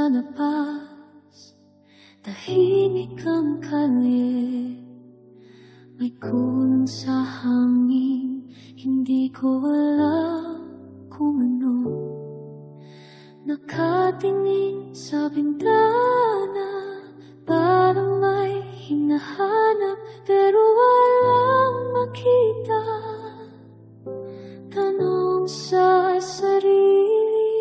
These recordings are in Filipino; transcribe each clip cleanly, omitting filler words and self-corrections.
labas, tahimik ang kalye, may kulong sa hangin, hindi ko alam kung ano. Nakatingin sa bintana, parang may hinahanap, pero walang makita. Tanong sa sarili,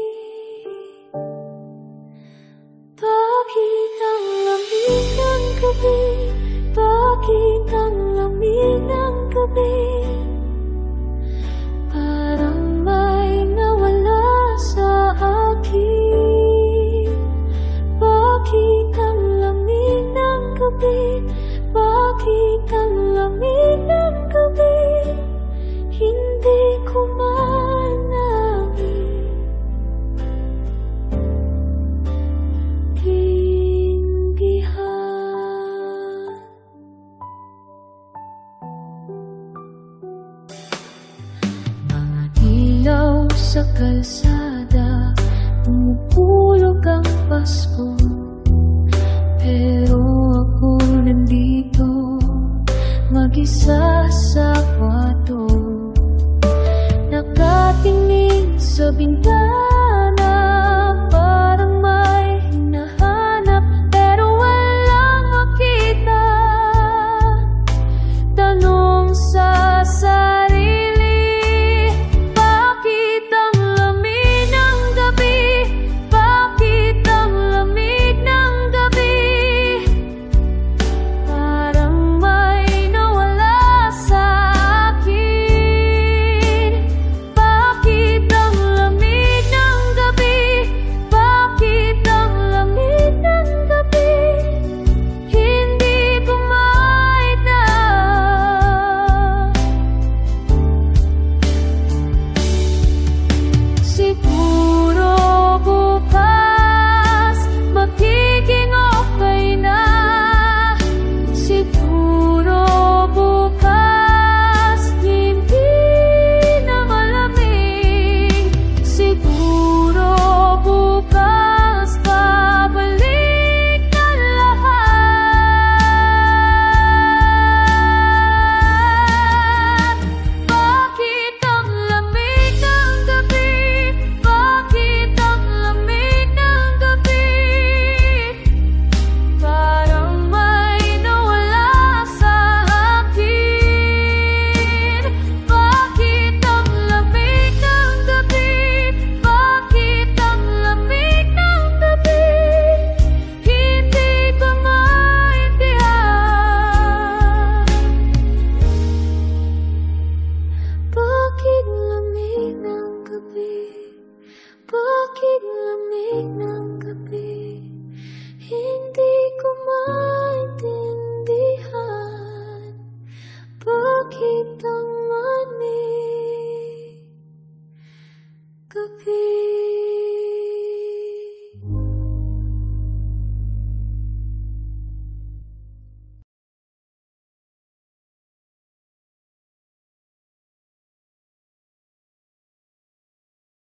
bakit ang lamig ng gabi? Bakit ang lamig ng gabi? Parang may nawala sa akin. Bakit ang lamig ng gabi? Bakit ang lamig ng gabi? Hindi ko maintindihan. Mga ilaw sa kalsada, pumupulog ang Pasko, pero ako nandito, mag-isa sa kwarto. Nakatingin sa bintana, parang may hinahanap, pero walang makita. Tanong sa sarili, bakit ang lamig ng gabi? Bakit ang lamig ng gabi? Parang may nawala sa akin. Bakit ang lamig ng gabi? Bakit ang lamig ng gabi? Hindi ko maintindihan. Siguro bukas magiging okay na. Siguro bukas hindi na malamig. Siguro bukas babalik ang lahat. Bakit ang lamig ng gabi? Bakit ang lamig ng gabi? Parang may nawala sa akin. Bakit ang lamig ng gabi? Bakit ang lamig ng gabi? Hindi ko maintindihan. Bakit lamig ng gabi? Bakit lamig ng gabi? Hindi ko maintindihan. Bakit ang lamig gabi?